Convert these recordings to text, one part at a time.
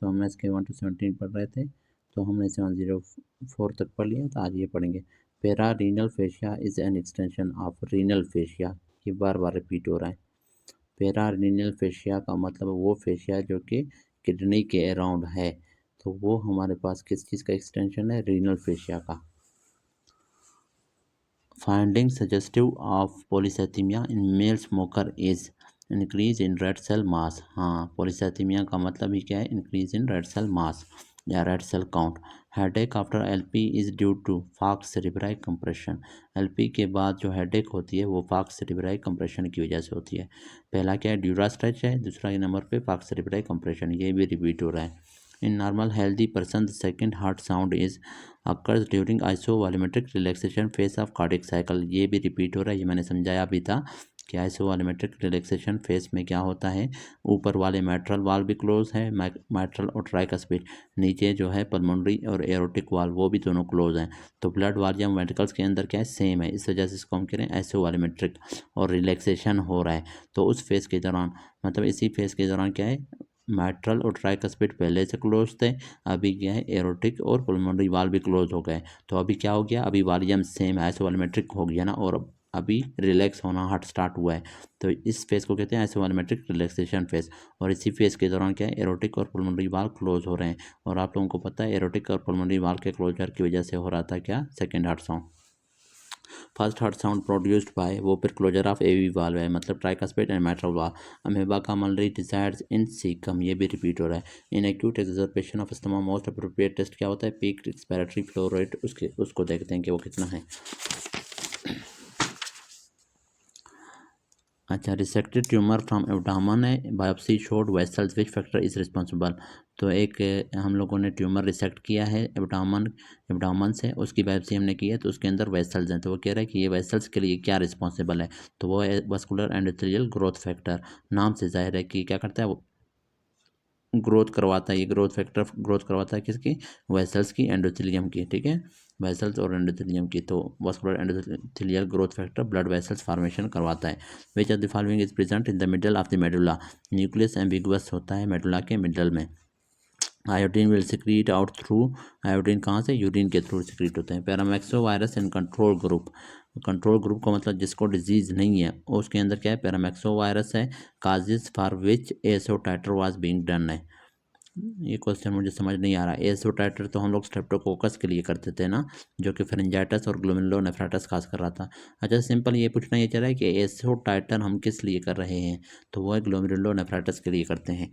तो हम इसके 1 to 17 पढ़ रहे थे, तो हमने 704 तक पढ़ लिया, तो आज ये पढ़ेंगे। पेरा renal fascia is an extension of renal fascia. ये बार बार रिपीट हो रहा है। पेरा रीनल फेशिया का मतलब वो फेशिया जो कि किडनी के अराउंड है, तो वो हमारे पास किस चीज़ का एक्सटेंशन है? रीनल फेशिया का। Finding suggestive of polycythemia in male smoker is increase in red cell mass। हाँ, polycythemia का मतलब ही क्या है? increase in red cell mass या red cell count। headache after LP is due to falx cerebri compression। LP के बाद जो headache होती है वो falx cerebri compression की वजह से होती है। पहला क्या है? ड्यूरा स्ट्रेच है, दूसरा नंबर पे falx cerebri compression, ये भी रिपीट हो रहा है। In normal healthy person, the second heart sound is occurs during isovolumetric relaxation phase of cardiac cycle। ये भी रिपीट हो रहा है, ये मैंने समझाया भी था कि आइसोवॉल्यूमेट्रिक रिलैक्सेशन फेज में क्या होता है, ऊपर वाले मैट्रल वाल भी क्लोज है, मैट्रल और ट्राइकस्पिड, नीचे जो है पल्मोनरी और एरोटिक वाल वो भी दोनों क्लोज हैं। तो ब्लड वॉल्यूम वेंट्रिकल्स के अंदर क्या है? सेम है, इस वजह से इसको हम कह रहे हैं आइसोवॉल्यूमेट्रिक, और रिलैक्सेशन हो रहा है। तो उस फेज़ के दौरान, मतलब इसी फेज़ के दौरान क्या है? मैट्रल और ट्राइकस्पिड पहले से क्लोज थे, अभी क्या है? एरोटिक और पल्मोनरी वाल भी क्लोज हो गए। तो अभी क्या हो गया? अभी वॉल्यूम सेम आइसोवॉल्यूमेट्रिक हो गया ना, और अभी रिलैक्स होना हार्ट स्टार्ट हुआ है। तो इस फेज को कहते हैं आइसोवॉल्यूमेट्रिक रिलैक्सेशन फेज। और इसी फेज के दौरान क्या है? एरोटिक और पल्मोनरी वाल क्लोज हो रहे हैं। और आप लोगों को पता है एरोटिक और पल्मोनरी वाल के क्लोजर की वजह से हो रहा था क्या? Second heart sound. First heart sound produced by, वो फिर क्लोजर ऑफ एवी वाल्व है, मतलब ट्राइकस्पिड एंड मैट्रल वाल्व। अमेबा का मलरी डिजायर्स इन सीकम, ये भी रिपीट हो रहा है। In acute exacerbation of asthma most appropriate test क्या होता है? पीक रेस्पिरेटरी फ्लो रेट, उसको देखते हैं कि वो कितना है। अच्छा, रिसेक्टेड ट्यूमर फ्रॉम एब्डामन है, biopsy showed vessels which factor is responsible. तो एक हम लोगों ने ट्यूमर रिसेक्ट किया है एब्डामन से, उसकी बायोप्सी हमने की है, तो उसके अंदर वेसल्स हैं। तो वो कह रहा है कि ये वेसल्स के लिए क्या रिस्पॉन्सिबल है? तो वो है वस्कुलर एंडोथेलियल ग्रोथ फैक्टर। नाम से जाहिर है कि क्या करता है वो? ग्रोथ करवाता है। ये ग्रोथ फैक्टर ग्रोथ करवाता है किसकी? वेसल्स की, एंडोथेलियम की। ठीक है, वेसल्स और एंडोथेलियम की। तो vascular endothelial growth factor blood vessels formation करवाता है। Which of the following is present in the middle of the medulla? Nucleus ambiguus होता है मेडुला के मिडल में। Iodine will secrete out through, iodine कहाँ से? यूरिन के थ्रू सिक्रीट होते हैं। Paramyxo virus in control group, control group का मतलब जिसको डिजीज नहीं है, उसके अंदर क्या है? पैरामैक्सो वायरस है। काजेज फॉर विच एसो टाइटर वाज बीइंग डन है। ये क्वेश्चन मुझे समझ नहीं आ रहा। एसो टाइटर तो हम लोग स्ट्रेप्टोकोकस के लिए करते थे ना, जो कि फेरिंजाइटिस और ग्लोमेरुलोनेफ्राइटिस खास कर रहा था। अच्छा, सिंपल ये पूछना ये चल रहा है कि एसो टाइटर हम किस लिए कर रहे हैं? तो वो है ग्लोमेरुलोनेफ्राइटिस के लिए करते हैं।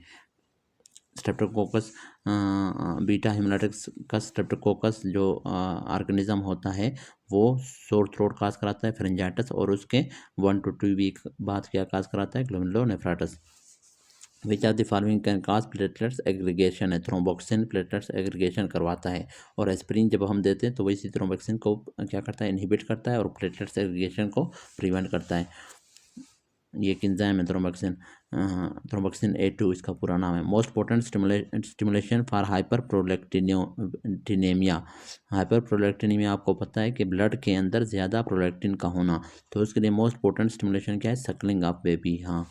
स्ट्रेप्टोकोकस बीटा हिमोलाइटिस का स्ट्रेप्टोकोकस जो ऑर्गेनिज्म होता है वो सोर थ्रोट काज कराता है, फेरिंजाइटिस, और उसके 1 to 2 वीक बाद क्या काज कराता है? Glomerulonephritis. Which are the following can cause platelets aggregation है, थ्रोम्बोक्सिन प्लेटलेट्स एग्रीगेशन करवाता है। और एस्पिरिन जब हम देते हैं तो वही थ्रोम्बोक्सिन को क्या करता है? इनहिबिट करता है, और प्लेटलेट्स एग्रीगेशन को प्रिवेंट करता है। ये एक एंजाइम है थ्रोम्बोक्सिन, थ्रोम्बोक्सिन A2 इसका पूरा नाम है। Most potent stimulation for hyperprolactinemia. Hyperprolactinemia आपको पता है कि ब्लड के अंदर ज़्यादा प्रोलैक्टिन का होना, तो उसके लिए मोस्ट पोटेंट स्टिमुलेशन क्या है? सक्लिंग ऑफ बेबी। हाँ,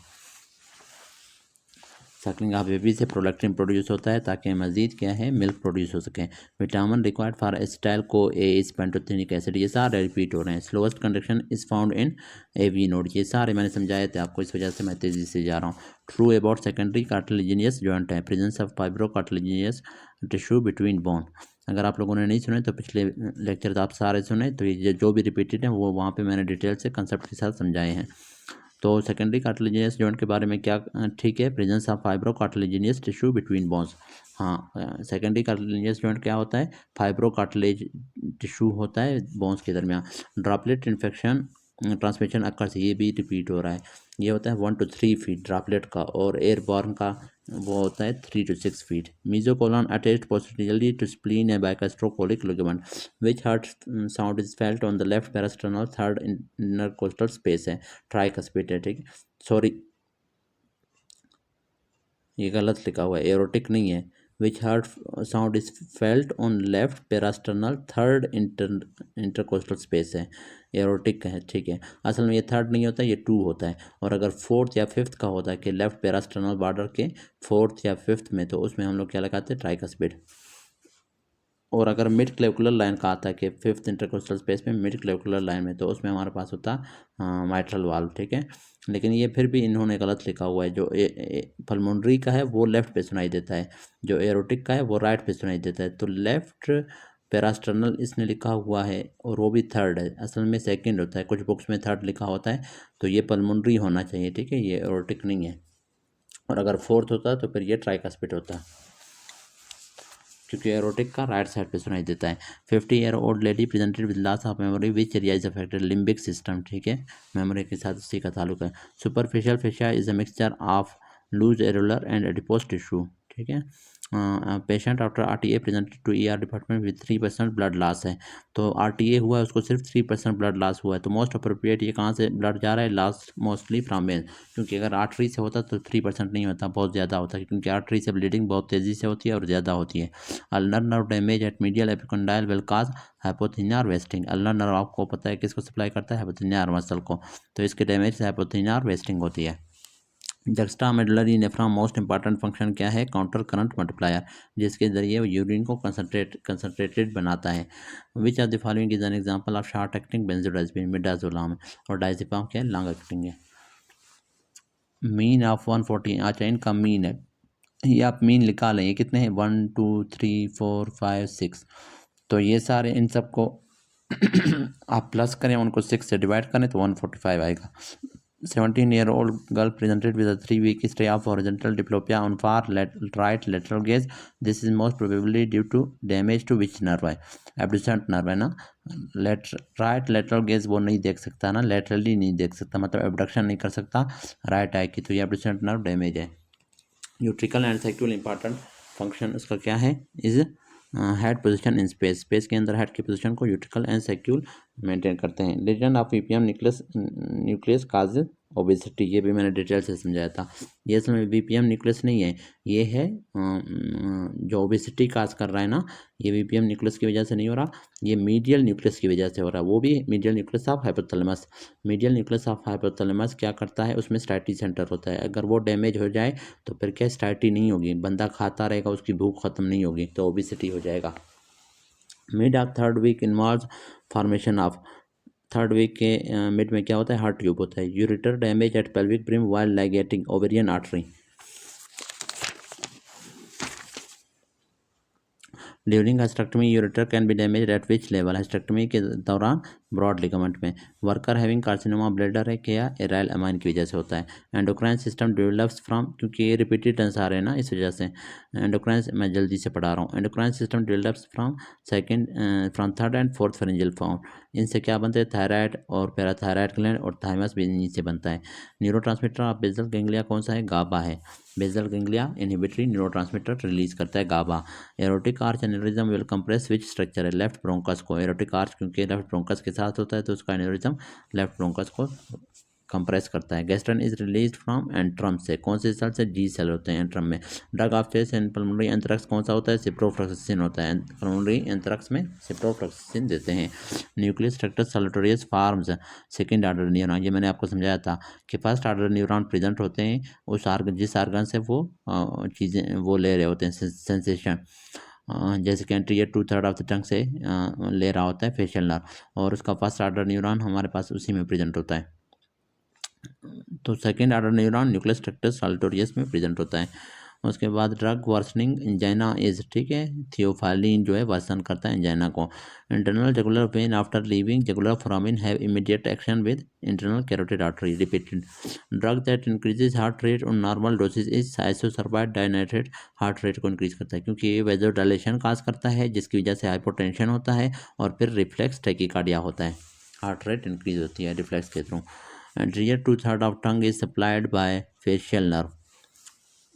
सक्लिंग ऑफ बेबी से प्रोलैक्टिन प्रोड्यूस होता है ताकि मजीद क्या है? मिल्क प्रोड्यूस हो सके। Vitamin required for acetyl co A is pantothenic acid, ये सारे रिपीट हो रहे हैं। Slowest conduction is found in AV node, ये सारे मैंने समझाए थे आपको, इस वजह से मैं तेज़ी से जा रहा हूँ। True about secondary cartilaginous joint है, presence of fibrocartilaginous tissue between bone. अगर आप लोगों ने नहीं सुने तो पिछले लेक्चर आप सारे सुने, तो ये जो भी रिपीटेड है वो वहाँ पे मैंने डिटेल से कंसेप्ट के साथ समझाए हैं। तो सेकेंडरी कार्टिलेजिनियस जॉइंट के बारे में क्या ठीक है? Presence of fibrocartilaginous tissue between bones. हाँ, सेकेंडरी कार्टिलेजिनियस जॉइंट क्या होता है? फाइब्रो कार्टिलेज टिश्यू होता है बोन्स के दरमियान। ड्रॉपलेट इन्फेक्शन ट्रांसमिशन अक्कर्स, ये भी रिपीट हो रहा है। ये होता है 1 to 3 फीट ड्रॉपलेट का, और एयरबॉर्न का वो होता है 3 to 6 feet. Mesocolon attached posteriorly to spleen a gastrocolic ligament. Which heart sound is felt on the left parasternal third intercostal space है? ट्राइकस्पिड है। ठीक, सॉरी ये गलत लिखा हुआ है, एरोटिक नहीं है। Which heart sound is felt on left parasternal third intercostal space है। एरोटिक है, ठीक है। असल में ये थर्ड नहीं होता, ये 2 होता है। और अगर फोर्थ या फिफ्थ का होता है कि लेफ्ट पेरास्टर्नल बॉर्डर के फोर्थ या फिफ्थ में, तो उसमें हम लोग क्या लगाते हैं, ट्राइकस्पिड। और अगर मिड क्लेविकुलर लाइन का आता है कि फिफ्थ इंटरकोस्टल स्पेस में मिड क्लेविकुलर लाइन में, तो उसमें हमारे पास होता माइट्रल वाल्व, ठीक है। लेकिन ये फिर भी इन्होंने गलत लिखा हुआ है। जो पल्मोनरी का है वो लेफ्ट पे सुनाई देता है, जो एरोटिक का है वो राइट पे सुनाई देता है। तो लेफ्ट पेरास्टर्नल इसने लिखा हुआ है और वो भी थर्ड है, असल में सेकंड होता है, कुछ बुक्स में थर्ड लिखा होता है। तो ये पल्मोनरी होना चाहिए, ठीक है, ये एरोटिक नहीं है। और अगर फोर्थ होता तो फिर ये ट्राइकस्पिड होता, क्योंकि एरोटिक का राइट साइड पे सुनाई देता है। 50-year-old lady presented with loss of memory which area is affected, limbic system, ठीक है, मेमोरी के साथ उसी का ताल्लुक है। Superficial fascia is a mixture of loose areolar and adipose tissue, ठीक है। Patient after RTA presented to ER department with 3% blood loss है। तो आरटीए हुआ है, उसको सिर्फ 3% ब्लड लॉस हुआ है। तो मोस्ट अप्रोप्रिएट ये कहाँ से ब्लड जा रहा है, लॉस मोस्टली फ्रॉम वेन, क्योंकि अगर आर्टरी से होता तो 3% नहीं होता, बहुत ज़्यादा होता है, क्योंकि आर्टरी से ब्लीडिंग बहुत तेज़ी से होती है और ज़्यादा होती है। Ulnar nerve damage at medial epicondyle will cause hypothenar और वेस्टिंग। अल्नर नर्व आपको पता है किसको सप्लाई करता है, हाइपोथीनिया और मसल को, तो इसके डैमेज से हाइपोथीनिया और वेस्टिंग होती है। Juxta medullary nephron most important function क्या है, काउंटर करंट मल्टीप्लायर, जिसके जरिए वो यूरिन को कंसनट्रेटेड बनाता है। Which of the following is an example of short acting benzodiazepine, midazolam. और डायजिपाम क्या है, लॉन्ग एक्टिंग है। मीन ऑफ 140, अच्छा इनका मीन है, ये आप मीन निकालें, ये कितने हैं, 1 2 3 4 5 6। तो ये सारे इन सबको आप प्लस करें, उनको 6 से डिवाइड करें तो 145 आएगा। 17-year-old girl presented with a 3-week history of horizontal diplopia on far right lateral gaze. This is most probably due to damage to which nerve है, abducent nerve है ना। राइट लेटरल गेज वो नहीं देख सकता ना, लेटरली नहीं देख सकता, मतलब एबडक्शन नहीं कर सकता राइट आई की, तो ये एबडक्शन नर्व डैमेज है। यूट्रिकल एंड सेक्यूल इंपॉर्टेंट फंक्शन उसका क्या है, is head position in space, space के अंदर हेड की पोजीशन को यूट्रिकल एंड सेक्यूल मेंटेन करते हैं। Lesion of VPM nucleus cause obesity, ये भी मैंने डिटेल से समझाया था। ये असल में वीपीएम न्यूक्लियस नहीं है, ये है जो ओबेसिटी काज कर रहा है ना, ये वीपीएम न्यूक्लियस की वजह से नहीं हो रहा, ये मीडियल न्यूक्लियस की वजह से हो रहा है। वो भी medial nucleus of hypothalamus. Medial nucleus of hypothalamus क्या करता है, उसमें स्टैटी सेंटर होता है, अगर वो डैमेज हो जाए तो फिर क्या स्टैटी नहीं होगी, बंदा खाता रहेगा, उसकी भूख खत्म नहीं होगी, तो ओबेसिटी हो जाएगा। Mid of third week involve formation of, third week के मिड में क्या होता है, हार्ट ट्यूब होता है। Ureter damage at pelvic brim while ligating ovarian artery. During hysterectomy ureter can be damage at which level, hysterectomy के दौरान broad ligament में। वर्कर हैविंग कार्सिनोमा ब्लैडर है क्या, एराइल अमाइन की वजह से होता है। एंडोक्राइन सिस्टम डेवलप्स फ्रॉम, क्योंकि ये रिपीटेड आंसर है ना, इस वजह से एंडोक्राइन, मैं जल्दी से पढ़ा रहा हूँ। Endocrine system develops from third and fourth pharyngeal form. इनसे क्या बनते हैं, थायराइड और पैराथायराइड ग्लैंड और थाइमस भी इन्हीं से बनता है। न्यूरोट्रांसमीटर ऑफ बेसल गैंग्लिया कौन सा है, गाबा है। Basal ganglia inhibitory neurotransmitter release करता है, GABA. Aortic arch aneurysm will compress which structure है, लेफ्ट ब्रोंकस को। एरोटिक आर्च क्योंकि लेफ्ट ब्रोंकस के साथ होता है तो उसका एनेरिज्म लेफ्ट ब्रोंकस को कंप्रेस करता है। Gastrin is release from antrum से, कौन से सेल से, जी सेल होते हैं एंट्रम में। Drug of choice in pulmonary anthrax कौन सा होता है, सिप्रोफ्लोक्सिसिन होता है, पल्मोनरी एंथ्रेक्स में सिप्रोफ्लोक्सिसिन देते हैं। Nucleus structure solitarius forms second order neuron, ये मैंने आपको समझाया था कि फर्स्ट ऑर्डर न्यूरॉन प्रेजेंट होते हैं उस आर्गन, जिस आर्गन से वो चीज़ें वो ले रहे होते हैं सेंसेशन, जैसे कि एंटीरियर 2/3 ऑफ द टंग से ले रहा होता है फेशियल नर्व, और उसका फर्स्ट ऑर्डर न्यूरॉन हमारे पास उसी में प्रेजेंट होता है। तो second order neuron nucleus structure solitarius में प्रेजेंट होता है। उसके बाद ड्रग वर्सनिंग एंजाइना इज, ठीक है, थियोफाइलिन जो है वर्सन करता है एंजाइना को। Internal jugular vein after leaving jugular foramen have immediate action with internal carotid artery, repeated. Drug that increases heart rate on normal dosage is isosorbide dinitrate, heart rate को increase करता है क्योंकि ये vasodilation काज करता है, जिसकी वजह से हाइपोटेंशन होता है और फिर रिफ्लेक्स टैकीकार्डिया होता है, हार्ट रेट इंक्रीज होती है रिफ्लेक्स के थ्रू। Anterior 2/3 of tongue is supplied by facial nerve,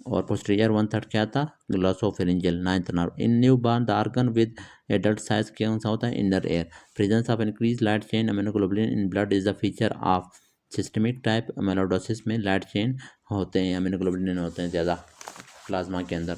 और पोस्टीरियर 1/3 क्या था, glossopharyngeal 9th nerve. In newborn the organ with adult size कौन सा होता है, inner ear. Presence of increase light chain immunoglobulin in blood is the feature of systemic type amyloidosis में light chain होते हैं, अमीनोग्लोबुलिन होते हैं ज़्यादा प्लाज्मा के अंदर।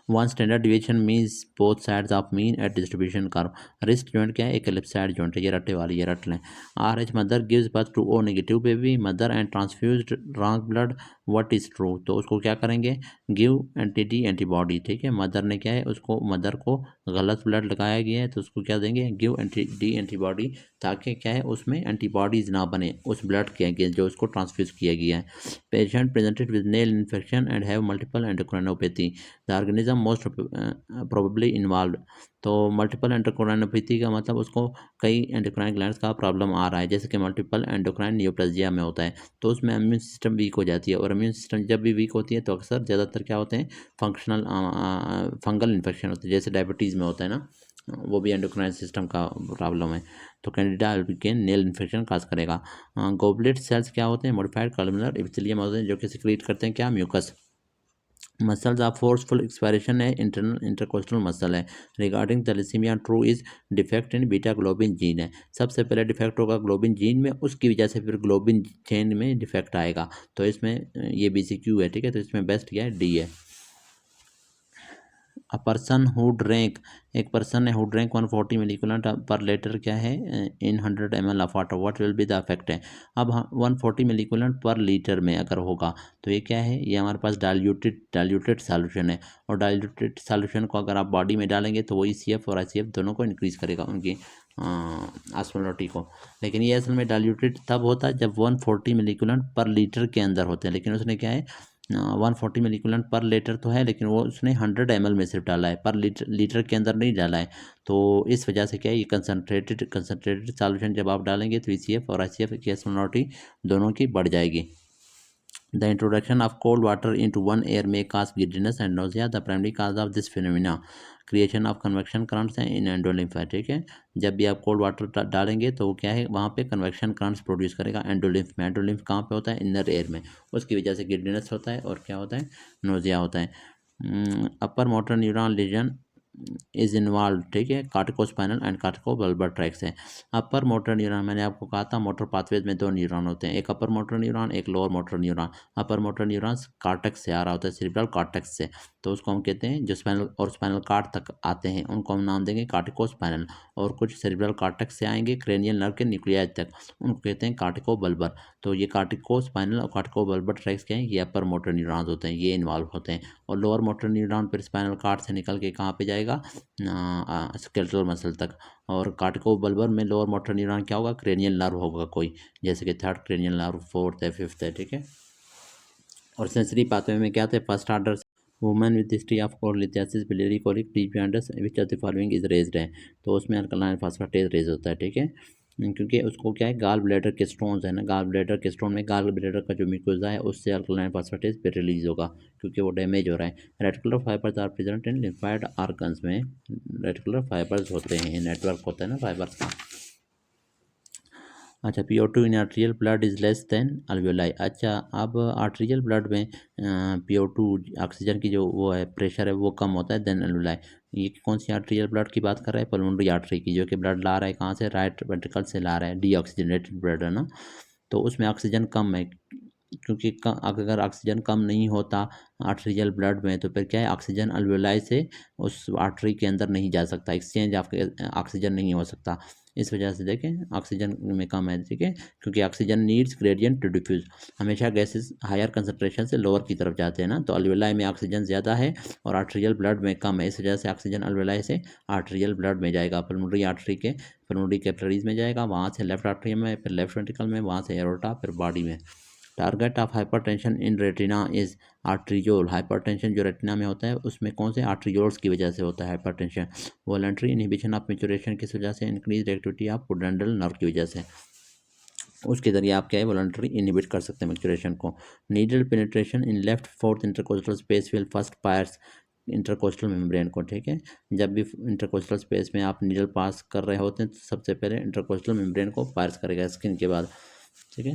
One standard division means both sides of mean at distribution curve. Wrist joint क्या है, एक एलिप्सॉइड जॉइंट है, ये रट्टे वाली, ये रट लें। R H mother gives birth to O negative baby, mother and transfused wrong blood, what is true. तो उसको क्या करेंगे, गिव एंटीटी एंटीबॉडी, ठीक है। मदर ने क्या है, उसको मदर को गलत ब्लड लगाया गया है तो उसको क्या देंगे, गिव एंटीटी एंटीबॉडी, ताकि क्या है उसमें एंटीबॉडीज ना बने उस ब्लड के अगेंस्ट जो उसको ट्रांसफ्यूज किया गया है। Patient presented with nail infection and have multiple एंडोक्राइनोपैथी, the organism most probably involve. तो मल्टीपल एंडोक्राइनोपैथी का मतलब उसको कई एंडोक्राइन ग्लैंड्स का प्रॉब्लम आ रहा है, जैसे कि मल्टीपल एंडोक्राइन न्यूप्लाजिया में होता है, तो उसमें इम्यून सिस्टम वीक हो जाती है, और इम्यून सिस्टम जब भी वीक होती है तो अक्सर ज़्यादातर क्या होते हैं, फंक्शनल फंगल इन्फेक्शन होते हैं, जैसे डायबिटीज़ में होता है ना, वो भी एंडोक्राइन सिस्टम का प्रॉब्लम है। तो candida albican nail infection cause करेगा। गोबलेट सेल्स क्या होते हैं, मॉडिफाइड कॉलमनर एपिथेलियम होते हैं, जो कि सिक्रीट करते हैं क्या, mucus. Muscles of forceful expiration है, इंटरनल इंटरकोस्टल मसल है। Regarding thalassaemia true is defect in beta globin gene है। सबसे पहले डिफेक्ट होगा ग्लोबिन जीन में, उसकी वजह से फिर ग्लोबिन चेन में डिफेक्ट आएगा। तो इसमें ये BCQ है, ठीक है, तो इसमें बेस्ट क्या है, डी है। अ पर्सन हु ड्रैंक, एक पर्सन है हु ड्रैंक 140 मिलीकुलेंट पर लीटर क्या है, इन 100 ml of water, what will be the effect है। अब 140 मिलीकुलेंट पर लीटर में अगर होगा तो ये क्या है, ये हमारे पास डाइल्यूटेड सॉल्यूशन है, और डाइल्यूटेड सॉल्यूशन को अगर आप बॉडी में डालेंगे तो वो ECF और ICF दोनों को इंक्रीज़ करेगा, उनकी ऑस्मोलॉटी को। लेकिन ये असल में डाइल्यूटेड तब होता है जब 140 मिलीकुलेंट पर लीटर के अंदर होते हैं, लेकिन उसने क्या है 140 मिलीकुलेंट पर लीटर तो है, लेकिन वो उसने 100 ml में सिर्फ डाला है, पर लीटर के अंदर नहीं डाला है। तो इस वजह से क्या है, ये कंसनट्रेटेड सॉल्यूशन जब आप डालेंगे तो ECF और ICF की ऑस्मोलॉटी दोनों की बढ़ जाएगी। The introduction of cold water into one air may cause giddiness and nausea. The primary cause of this phenomena creation of convection currents हैं इन एंडोलिम्फ है, ठीक है। जब भी आप कोल्ड वाटर डालेंगे तो वो क्या है, वहाँ पे कन्वेक्शन करंट्स प्रोड्यूस करेगा एंडोलिम्फ में। एंडोलिम्फ कहाँ पे होता है, इनर एयर में, उसकी वजह से गिडनेस होता है और क्या होता है, नोजिया होता है। Upper motor neuron lesion is involve, ठीक है, कार्टिकोस्पाइनल एंड कार्टिकोबल्बर ट्रैक्स है। अपर मोटर न्यूरॉन, मैंने आपको कहा था मोटर पाथवेज में दो न्यूरॉन होते हैं, एक अपर मोटर न्यूरॉन, एक lower motor neuron. Upper motor neuron cortex से आ रहा होता है, सेरिब्रल कार्टेक्स से, तो उसको हम कहते हैं जो स्पाइनल और स्पाइनल कार्ड तक आते हैं उनको हम नाम देंगे कार्टिकोस्पाइनल, और कुछ सेरिब्रल कार्टेक्स से आएंगे क्रेनियल नर्व के न्यूक्लियाई तक, उनको कहते हैं कार्टिकोबल्बर। तो ये कार्टिकोस्पाइनल और कार्टिकोबल्बर ट्रैक्स क्या हैं, ये अपर मोटर न्यूरॉन्स होते हैं, ये इन्वॉल्व होते हैं। और लोअर मोटर न्यूरॉन फिर स्पाइनल कार्ड से निकल के कहाँ पे जाएगा, स्केलेटल मसल तक। और कार्टिकोबल्बर में लोअर मोटर न्यूरॉन क्या होगा, क्रेनियल नर्व होगा कोई, जैसे कि थर्ड क्रेनियल नर्व, फोर्थ है, फिफ्थ है, ठीक है। और सेंसरी पाथवे में क्या थे, first order women with history of cholelithiasis biliary colic प्रीपियंडस which of the following is raised है, तो उसमें अल्कलाइन फास्फेटेज रेज होता है, ठीक है। क्योंकि उसको क्या है, गाल ब्लैडर के स्टोन्स है ना, गाल ब्लैडर के स्टोन में गाल ब्लैडर का जो म्यूकोजा है उससे अल्कलाइन फास्फेटेज पे रिलीज होगा, क्योंकि वो डैमेज हो रहा है। Reticular fibres are present in lymphoid organs में, रेटिकुलर फाइबर्स होते हैं, नेटवर्क होता है ना फाइबर्स का। अच्छा, PO2 in arterial blood is less than alveoli. अच्छा, अब आर्ट्रियल ब्लड में PO2 ऑक्सीजन की जो वो है प्रेशर है वो कम होता है देन अल्वियोलाई। ये कौन सी आर्ट्रियल ब्लड की बात कर रहा है, पल्मोनरी आर्टरी की, जो कि ब्लड ला रहा है कहाँ से, राइट वेंट्रिकल से ला रहा है, डीऑक्सीजनेटेड ब्लड है ना, तो उसमें ऑक्सीजन कम है। क्योंकि अगर ऑक्सीजन कम नहीं होता आर्ट्रियल ब्लड में तो फिर क्या है, ऑक्सीजन अल्वियोलाई से उस आर्टरी के अंदर नहीं जा सकता, एक्सचेंज आपके ऑक्सीजन नहीं हो सकता, इस वजह से देखें ऑक्सीजन में कम है, ठीक है। क्योंकि oxygen needs gradient to diffuse, हमेशा गैसेस हायर कंसंट्रेशन से लोअर की तरफ जाते हैं ना, तो अल्वियोलाई में ऑक्सीजन ज़्यादा है और आर्ट्रियल ब्लड में कम है, इस वजह से ऑक्सीजन अल्वियोलाई से आर्ट्रियल ब्लड में जाएगा, पल्मोनरी आर्टरी के पल्मोनरी कैपिलरीज में जाएगा, वहाँ से लेफ्ट आर्टरियम में, फिर लेफ्ट वेंट्रिकल में, वहाँ से एरोटा, फिर बॉडी में। Target of hypertension in retina is arteriole, hypertension जो रेटिना में होता है उसमें कौन से आर्ट्रियोल्स की वजह से होता है hypertension, voluntary inhibition of maturation किस वजह से, increase activity of pudendal nerve की वजह से, उसके ज़रिए आप क्या है वॉलंटरी इनहिबिट कर सकते हैं मैच्योरेशन को। Needle penetration in left fourth intercostal space will first pierce intercostal membrane को, ठीक है। जब भी इंटरकोस्टल स्पेस में आप नीडल पास कर रहे होते हैं तो सबसे पहले इंटरकोस्टल मेम्ब्रेन को पायर्स करेगा स्किन के बाद, ठीक है।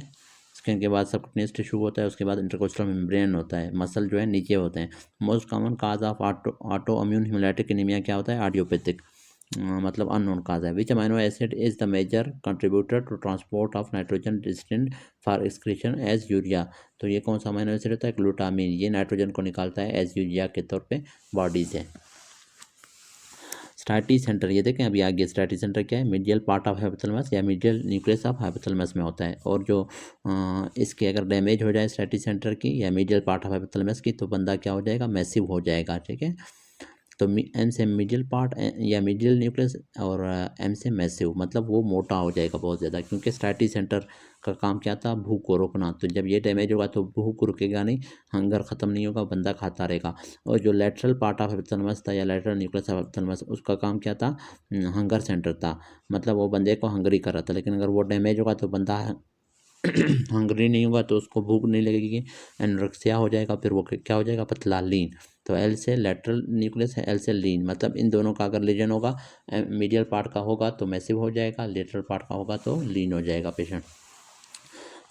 स्किन के बाद सबक्यूटेनियस टिश्यू होता है, उसके बाद इंटरकोस्टल मेम्ब्रेन होता है, मसल जो है नीचे होते हैं। Most common cause of autoimmune haemolytic anaemia क्या होता है, आइडियोपैथिक। मतलब अननोन काज है। Which amino acid is the major contributor to transport of nitrogen destined for excretion as urea. तो ये कौन सा अमाइनो एसिड होता है? ग्लूटामिन। ये नाइट्रोजन को निकालता है एज यूरिया के तौर पे बॉडी से। स्टार्टी सेंटर, ये देखें अभी आगे, स्टार्टी सेंटर क्या है? मीडियल पार्ट ऑफ हाइपोथैलेमस या मीडियल न्यूक्लियस ऑफ हाइपोथैलेमस में होता है। और जो इसके अगर डैमेज हो जाए स्टार्टी सेंटर की या मीडियल पार्ट ऑफ हाइपोथैलेमस की, तो बंदा क्या हो जाएगा? मैसिव हो जाएगा। ठीक है, तो एम से मिडिल पार्ट या मिडिल न्यूक्लियस, और एम से मैसिव, मतलब वो मोटा हो जाएगा बहुत ज़्यादा, क्योंकि स्टार्टी सेंटर का काम क्या था? भूख को रोकना। तो जब ये डैमेज होगा तो भूख रुकेगा नहीं, हंगर ख़त्म नहीं होगा, बंदा खाता रहेगा। और जो लेटरल पार्ट ऑफ हाइपोथैलेमस था या लेटरल न्यूक्लियस ऑफ हाइपोथैलेमस, उसका काम क्या था? हंगर सेंटर था, मतलब वो बंदे को हंगरी कर रहा था। लेकिन अगर वो डैमेज होगा तो बंदा हंगरी नहीं होगा, तो उसको भूख नहीं लगेगी, एनोरेक्सिया हो जाएगा, फिर वो क्या हो जाएगा? पतला, लीन। तो एल से लेटरल न्यूक्लियस है, एल से लीन, मतलब इन दोनों का अगर लीजन होगा, मीडियल पार्ट का होगा तो मैसिव हो जाएगा, लेटरल पार्ट का होगा तो लीन हो जाएगा पेशेंट।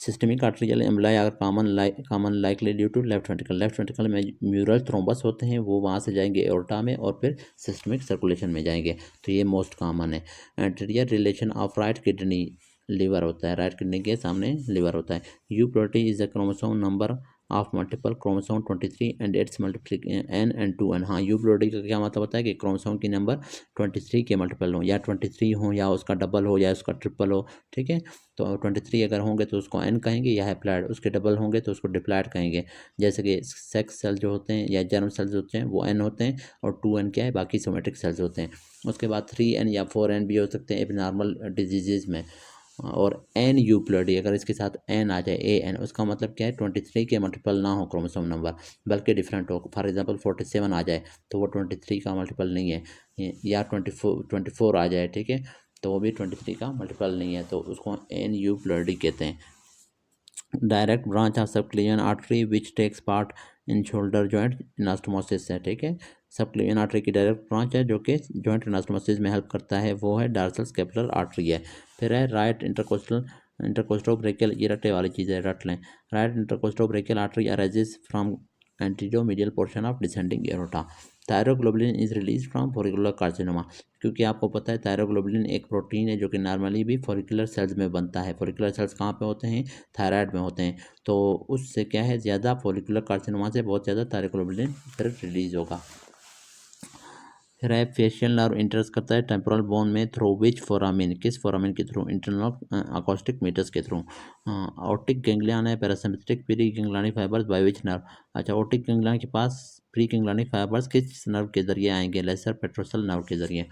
सिस्टमिक आर्टेरियल एम्बलाई अगर common likely due to left ventricle में म्यूरल थ्रोम्बस होते हैं, वो वहाँ से जाएंगे एओर्टा में और फिर सिस्टमिक सर्कुलेशन में जाएंगे। तो ये मोस्ट कॉमन है। Anterior relation of right kidney liver होता है, राइट किडनी के सामने लीवर होता है। Euploidy is the chromosome number of multiple chromosome 23 and its multiplication n and 2n। हाँ, यू प्रोटी का क्या मतलब होता है? कि क्रोमोसोम की नंबर 23 के मल्टीपल हो, या 23 हो, या उसका डबल हो, या उसका ट्रिपल हो। ठीक है, तो 23 अगर होंगे तो उसको एन कहेंगे या हैप्लॉइड, उसके डबल होंगे तो उसको डिप्लॉइड कहेंगे। जैसे कि सेक्स सेल जो होते हैं या जर्म सेल्स होते हैं वो एन होते हैं, और 2n क्या है? बाकी सोमेटिक सेल्स होते हैं। उसके बाद 3n या 4n भी हो सकते हैं एबनॉर्मल डिजीजेज में। और एन यूप्लोडी, अगर इसके साथ एन आ जाए, ए एन, उसका मतलब क्या है? 23 के मल्टीपल ना हो क्रोमोसोम नंबर, बल्कि डिफरेंट हो। फॉर एग्जांपल 47 आ जाए तो वो 23 का मल्टीपल नहीं है, या 24 आ जाए, ठीक है, तो वो भी 23 का मल्टीपल नहीं है, तो उसको एन यूप्लोडी कहते हैं। Direct branch of subclavian artery which takes part in shoulder joint anastomosis है। ठीक है, सबक्लिवियन आर्टरी की डायरेक्ट ब्रांच है जो कि जॉइंट एनास्टोमोसिस में हेल्प करता है, वो है डार्सल स्केपुलर आर्टरी है। फिर है राइट इंटरकोस्टोब्रेकियल, ये रटे वाली चीज़ है, रट लें। Right intercostobrachial artery arises from anterior medial portion of descending aorta. Thyroglobulin is release from follicular carcinoma, क्योंकि आपको पता है थायरोग्लोबुलिन एक प्रोटीन है जो कि नॉर्मली भी फोलिकुलर सेल्स में बनता है। फोलिकुलर सेल्स कहाँ पे होते हैं? थायराइड में होते हैं। तो उससे क्या है? ज़्यादा फोलिकुलर कार्सिनोमा से बहुत ज़्यादा थायरोग्लोबुलिन फिर रिलीज होगा। फिर है फेशियल नर्व इंटरेस करता है टेम्पोरल बोन में थ्रू विच फोरामिन, किस फोरामिन के थ्रू? इंटरनल अकॉस्टिक मीटर्स के थ्रू। ऑप्टिक गैंग्लियन है parasympathetic pre ganglionic fibres by which nerve. अच्छा, ऑप्टिक गैंग्लियन के पास प्री गैंग्लियनिक फाइबर्स किस नर्व के जरिए आएंगे? लेसर पेट्रोसल नर्व के जरिए।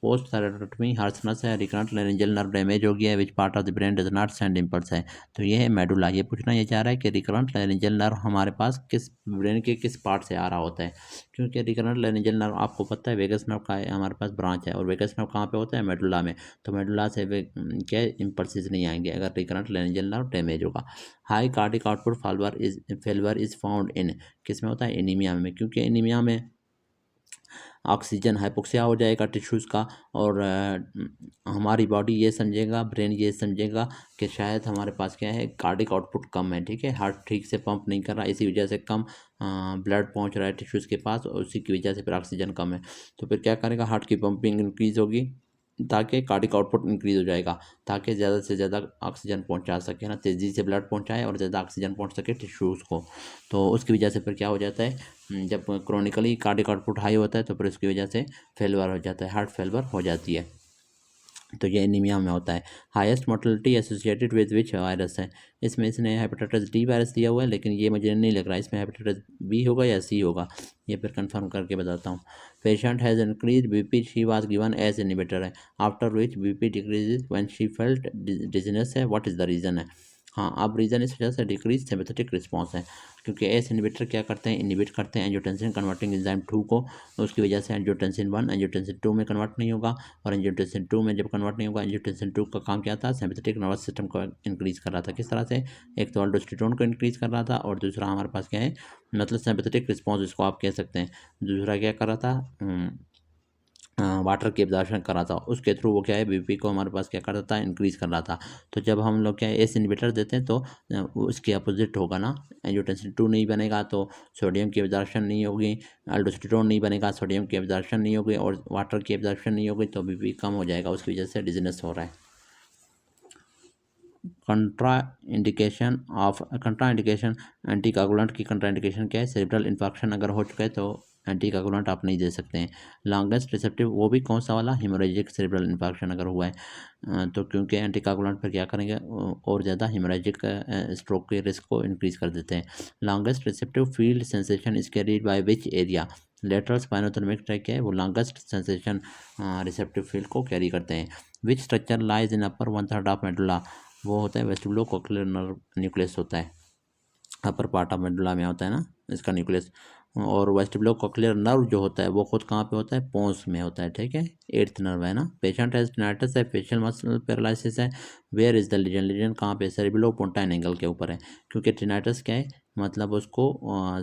पोस्ट थायराइडोटमी हार्सनस है, रिकरेंट लेरिंजियल नर्व डैमेज हो गया है, which part of the brain does not send impulse है। तो ये है मेडुला। ये पूछना ये चाह रहा है कि रिकरेंट लेरिंजियल नर्व हमारे पास किस ब्रेन के किस पार्ट से आ रहा होता है, क्योंकि रिकरेंट लेरिंजियल नर्व आपको पता है वेगस नर्व का है, हमारे पास ब्रांच है, और वेगस नर्व कहाँ पे होता है? मेडुला में। तो मेडुला से क्या इम्पल्सिस नहीं आएंगे अगर रिकरेंट लेरिंजियल नर्व डैमेज होगा। High cardiac output failure is found in, किस में होता है? एनीमिया में, क्योंकि एनीमिया में ऑक्सीजन हाइपोक्सिया हो जाएगा टिश्यूज़ का, और हमारी बॉडी ये समझेगा, ब्रेन ये समझेगा कि शायद हमारे पास क्या है? कार्डिक आउटपुट कम है। ठीक है, हार्ट ठीक से पंप नहीं कर रहा, इसी वजह से कम ब्लड पहुंच रहा है टिश्यूज़ के पास, और उसी की वजह से फिर ऑक्सीजन कम है। तो फिर क्या करेगा? हार्ट की पंपिंग इंक्रीज़ होगी, ताकि कार्डिक आउटपुट इंक्रीज़ हो जाएगा, ताकि ज़्यादा से ज़्यादा ऑक्सीजन पहुंचा सके ना, तेज़ी से ब्लड पहुंचाए और ज़्यादा ऑक्सीजन पहुंच सके टिश्यूज़ को। तो उसकी वजह से फिर क्या हो जाता है? जब क्रोनिकली कार्डिक आउटपुट हाई होता है तो फिर उसकी वजह से फेलवर हो जाता है, हार्ट फेलवर हो जाती है। तो ये एनीमिया में होता है। Highest mortality associated with which virus है? इसमें इसने हेपेटाइटिस डी वायरस दिया हुआ है, लेकिन ये मुझे नहीं लग रहा इसमें हेपेटाइटिस बी होगा या सी होगा, ये फिर कंफर्म करके बताता हूँ। Patient has increase BP, she was given ACE inhibitor है, after which BP decreases when she felt dizziness है, व्हाट इज़ द रीज़न है? हाँ, अब रीज़न इस वजह से डिक्रीज सिम्पैथेटिक रिस्पॉन्स है, क्योंकि एस इनहिबिटर क्या करते हैं? इनहिबिट करते हैं एंजियोटेंसिन कन्वर्टिंग एंजाइम 2 को, उसकी वजह से एंजियोटेंसिन 1 एंजियोटेंसिन 2 में कन्वर्ट नहीं होगा, और एंजियोटेंसिन 2 में जब कन्वर्ट नहीं होगा, एंजियोटेंसिन 2 का काम क्या था? सिम्पैथेटिक नर्वस सिस्टम को इंक्रीज कर रहा था। किस तरह से? एक तो अल्डोस्टेरोन को इंक्रीज कर रहा था, और दूसरा हमारे पास क्या है? मतलब सिम्पैथेटिक रिस्पॉन्स इसको आप कह सकते हैं। दूसरा क्या कर रहा था? वाटर की एब्जॉर्प्शन कर रहा था, उसके थ्रू वो क्या है बीपी को हमारे पास क्या करता था, इंक्रीज़ कर रहा था। तो जब हम लोग क्या है एस इनहिबिटर देते हैं तो वो उसके अपोजिट होगा ना, एंजियोटेंसिन 2 नहीं बनेगा तो सोडियम की एब्जॉर्प्शन नहीं होगी, अल्डोस्टेरोन नहीं बनेगा, सोडियम की एब्जॉर्प्शन नहीं होगी और वाटर की एब्जॉर्प्शन नहीं होगी, तो बीपी कम हो जाएगा, उसकी वजह से डिजीनेस हो रहा है। कंट्रा इंडिकेशन एंटीकोगुलेंट की कंट्रा इंडिकेशन क्या है, सेरेब्रल इन्फेक्शन अगर हो चुका है तो एंटीकोगुलेंट आप नहीं दे सकते हैं। लॉन्गेस्ट रिसेप्टिव वो भी कौन सा वाला, हेमोरेजिक सेरेब्रल इन्फेक्शन अगर हुआ है तो क्योंकि एंटीकोगुलेंट पर क्या करेंगे और ज़्यादा हेमोरेजिक स्ट्रोक के रिस्क को इंक्रीज़ कर देते हैं। Longest receptive field sensation is carried by which area, lateral spinothalamic tract क्या है वो लॉन्गेस्ट सेंसेशन रिसेप्टिव फील्ड को कैरी करते हैं। Which structure lies in upper 1/3 of medulla, वो होता है वेस्टिबुलो कोक्लियर नर्व न्यूक्लियस होता है, अपर पार्ट ऑफ मेडुला में होता है ना इसका न्यूक्लियस। और वेस्टिबुलो कोक्लियर नर्व जो होता है वो खुद कहाँ पे होता है, पोन्स में होता है, ठीक है, 8th नर्व है ना। पेशेंट हैज टिनाइटिस है, फेशियल मसल पैरालिसिस है, where is the lesion, lesion कहाँ पे, सेरिब्लो पोंटाइन एंगल के ऊपर है, क्योंकि टिनाइटिस क्या है मतलब उसको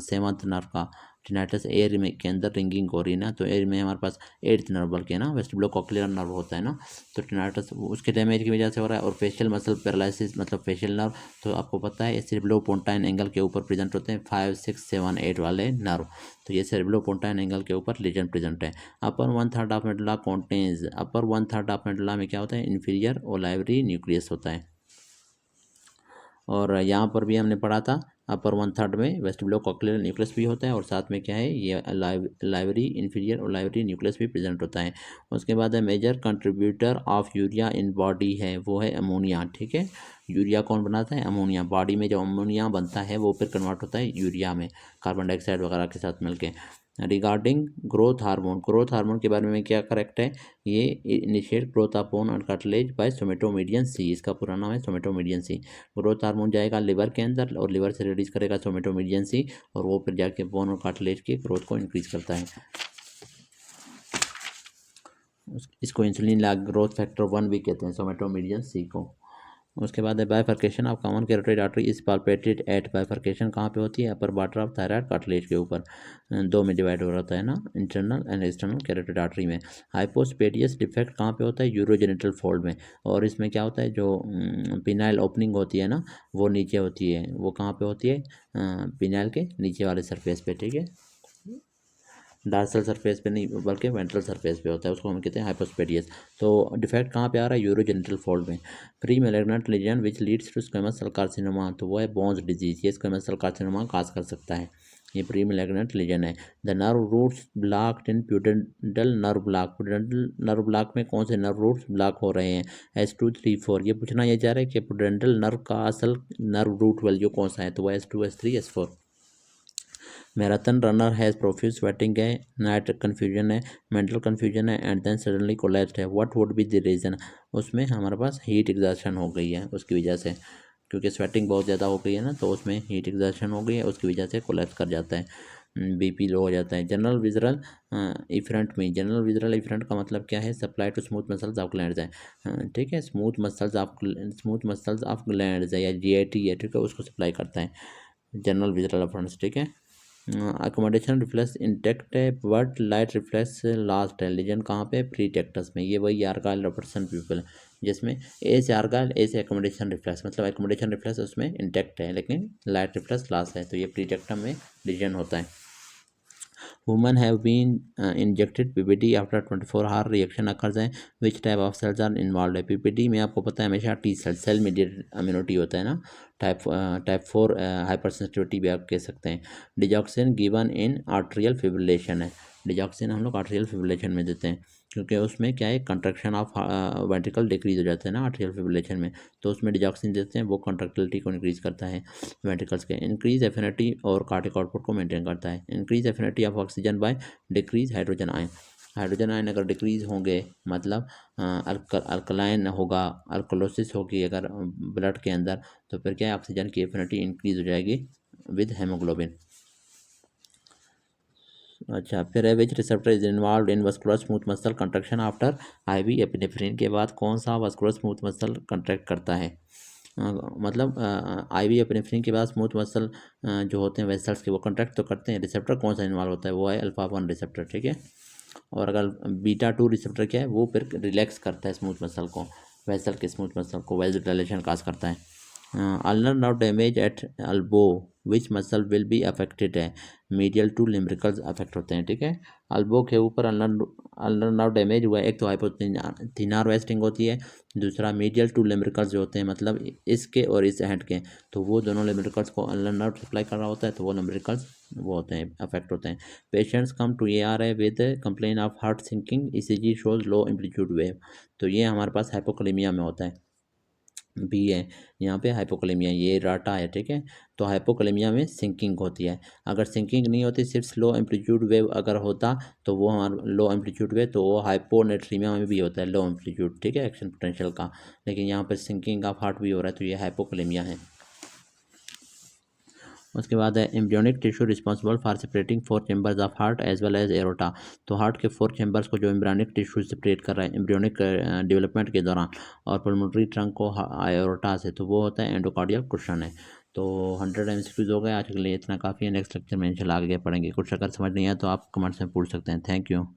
7th नर्व का टिनाइटिस एयर में के अंदर रिंगिंग हो रही है ना, तो एयर में हमारे पास 8th नर्व बल्कि है ना, वेस्टिबुलो कोक्लियर नर्व होता है ना, तो टिनाइटिस उसके डैमेज की वजह से हो रहा है। और फेशियल मसल पैरालिसिस मतलब फेशियल नर्व, तो आपको पता है सेरिब्लो पोंटाइन एंगल के ऊपर प्रेजेंट होते हैं 5, 6, 7, 8 वाले नर्व, तो ये सेरिब्लो पोंटाइन एंगल के ऊपर लीजन प्रेजेंट है। अपर 1/3 of medulla contains, upper 1/3 of medulla में क्या होता है, इन्फीरियर ओलाइवरी न्यूक्लियस होता है। और यहाँ पर भी हमने पढ़ा था अपर 1/3 में वेस्टिबुलो कोक्लियर न्यूक्लियस भी होता है और साथ में क्या है ये लाइवरी इन्फीरियर और लाइवरी न्यूक्लियस भी प्रेजेंट होता है। उसके बाद है major contributor of urea in body है वो है अमोनिया, ठीक है। यूरिया कौन बनाता है, अमोनिया। बॉडी में जो अमोनिया बनता है वो फिर कन्वर्ट होता है यूरिया में कार्बन डाइऑक्साइड वगैरह के साथ मिलके। रिगार्डिंग ग्रोथ हार्मोन के बारे में क्या करेक्ट है, ये initiate growth of bone and cartilage by somatomedin C, इसका पूरा नाम है सोमेटोमीडियन सी। ग्रोथ हार्मोन जाएगा लिवर के अंदर और लिवर से रिलीज करेगा सोमेटोमीडियन सी और वो फिर जाके बोन और कार्टिलेज की ग्रोथ को इंक्रीज करता है। इसको इंसुलिन लाइक ग्रोथ फैक्टर 1 भी कहते हैं, सोमेटोमीडियन सी को। उसके बाद है bifurcation of common carotid artery is palpated at, bifurcation कहाँ पे होती है, upper border of thyroid cartilage के ऊपर, दो में डिवाइड हो रहा है ना, internal and external carotid artery में। हाइपोस्पेडियस डिफेक्ट कहाँ पे होता है, यूरोजेनिटल फोल्ड में। और इसमें क्या होता है जो पिनाइल ओपनिंग होती है ना वो नीचे होती है, वो कहाँ पे होती है, पिनाइल के नीचे वाले सरफेस पे, ठीक है, डार्सल सरफेस पे नहीं बल्कि वेंट्रल सरफेस पे होता है, उसको हम कहते हैं हाइपोस्पेडियस। तो डिफेक्ट कहाँ पे आ रहा है, यूरोजेनिटल फोल्ड में। Pre malignant lesion which leads to squamous cell carcinoma, तो वो है बोन्स डिजीज, ये स्क्वेमस सेल कार्सिनोमा काज कर सकता है, ये प्री मैलिग्नेंट लीजन है। The nerve roots block in pudendal nerve block, pudendal nerve block में कौन से नर्व रूट्स ब्लॉक हो रहे हैं, S2, 3, 4। ये पूछना ये जा रहा है कि प्यूडेंटल नर्व का असल नर्व रूट वैल्यू कौन सा है, तो वो S2, S3, S4। Marathon runner has profuse sweating है, नाइट कन्फ्यूजन है, मेंटल कन्फ्यूजन है एंड देन सडनली कोलैप्स्ड है, what would be the reason, उसमें हमारे पास हीट एग्जॉर्शन हो गई है उसकी वजह से, क्योंकि स्वेटिंग बहुत ज़्यादा हो गई है ना तो उसमें हीट एग्जॉर्शन हो गई है, उसकी वजह से कोलैप्स कर जाता है, बीपी लो हो जाता है। जनरल विजरल इफरेंट में, जनरल विजरल इफरेंट का मतलब क्या है, supply to smooth muscles of glands है, ठीक है, स्मूथ मसल्स ऑफ ग्लैंड्स है या GIT है, ठीक है, उसको सप्लाई करता है जनरल विजरल इफरेंट्स, ठीक है। अकोमोडेशन रिफ्लेक्स इंटेक्ट है बट लाइट रिफ्लेक्स लास्ट है, लीजन कहाँ पे, प्री टेक्टस में। ये वही आर्गाइल रॉबर्टसन पीपल जिसमें ए से आर्गाइल, ए से एकोमोडेशन रिफ्लेक्स, मतलब एकोमोडेशन रिफ्लेक्स उसमें इंटेक्ट है लेकिन लाइट रिफ्लेक्स लास्ट है, तो ये प्री टेक्टम में लीजन होता है। Women have been injected PPD after 24 hour reaction occurs है, which type of cells are involve है। PPD में आपको पता है हमेशा टी सेल मीडिएटेड इम्यूनिटी होता है ना, टाइप 4 हाइपर सेंसिटिविटी भी आप कह सकते हैं। Digoxin given in atrial fibrillation है, डिजॉक्सिन हम लोग आर्ट्रियल फिब्रिलेशन में देते हैं क्योंकि उसमें क्या है कंट्रक्शन ऑफ वेंट्रिकल डिक्रीज हो जाता है ना आर्ट्रियल फिब्रिलेशन में, तो उसमें डिजॉक्सिन देते हैं, वो कंट्रक्टिलिटी को इंक्रीज करता है वेंट्रिकल्स के। इंक्रीज एफिनिटी और कार्डियक आउटपुट को मेंटेन करता है। Increase affinity of oxygen by decrease hydrogen ion, hydrogen ion अगर डिक्रीज होंगे मतलब अल्कलाइन होगा, अल्कोलोसिस होगी अगर ब्लड के अंदर, तो फिर क्या है ऑक्सीजन की एफिनिटी इंक्रीज हो जाएगी विद हेमोग्लोबिन। अच्छा, फिर है which receptor is involve in vascular smooth muscle contraction after IV epinephrine के बाद कौन सा वस्कुलर स्मूथ मसल कंट्रैक्ट करता है, मतलब IV एपिनेफ्रिन के बाद स्मूथ मसल जो होते हैं वेसल्स के वो कंट्रैक्ट तो करते हैं, रिसेप्टर कौन सा इन्वॉल्व होता है, वो है अल्फा 1 रिसेप्टर, ठीक है। और अगर बीटा 2 रिसेप्टर क्या है, वो फिर रिलैक्स करता है स्मूथ मसल को, वेसल के स्मूथ मसल को, वेसल डायलेशन काज करता है। Ulnar now damage at elbow which muscle will be affected है, मीडियल टू लिम्ब्रिकल्स अफेक्ट होते हैं, ठीक है। अल्बो के ऊपर अल्नर नाउ डैमेज हुआ है, एक तो हाइपोथिनार वेस्टिंग होती है, दूसरा मीडियल टू लिम्ब्रिकल्स जो होते हैं, मतलब इसके और इस हैंड के, तो वो दोनों लिम्ब्रिकल्स को अल्नर नाउ सप्लाई कर रहा होता है, तो वो लिम्ब्रिकल्स वो होते हैं, अफेक्ट होते हैं। Patients come to ARI with complain of heart sinking, ECG shows low amplitude wave, तो ये हमारे पास हाइपोकलेमिया में होता है, बी है यहाँ पे हाइपोकलेमिया, ये राटा है, ठीक है। तो हाइपोकलेमिया में सिंकिंग होती है, अगर सिंकिंग नहीं होती, सिर्फ स्लो एम्पलीट्यूड वेव अगर होता, तो वो हमारा लो एम्पलीट्यूड वेव, तो वो हाइपोनेट्रीमिया में भी होता है लो एम्पलीट्यूड, ठीक है, एक्शन पोटेंशियल का। लेकिन यहाँ पर सिंकिंग ऑफ हार्ट भी हो रहा है, तो ये हाइपोकलेमिया है। उसके बाद है embryonic tissue responsible for separating 4 chambers of heart as well as aorta, तो हार्ट के 4 चैम्बर्स को जो एम्ब्रियोनिक टिश्यू सेपरेट कर रहा है एम्ब्रियोनिक डेवलपमेंट के दौरान, और पल्मोनरी ट्रंक को एरोटा से, तो वो होता है एंडोकार्डियल कुशन है। तो 100 MCQs हो गए आज के लिए, इतना काफ़ी है। नेक्स्ट लेक्चर में इंशाल्लाह आगे पढ़ेंगे। कुछ अगर समझ नहीं आया तो आप कमेंट्स में पूछ सकते हैं। Thank you.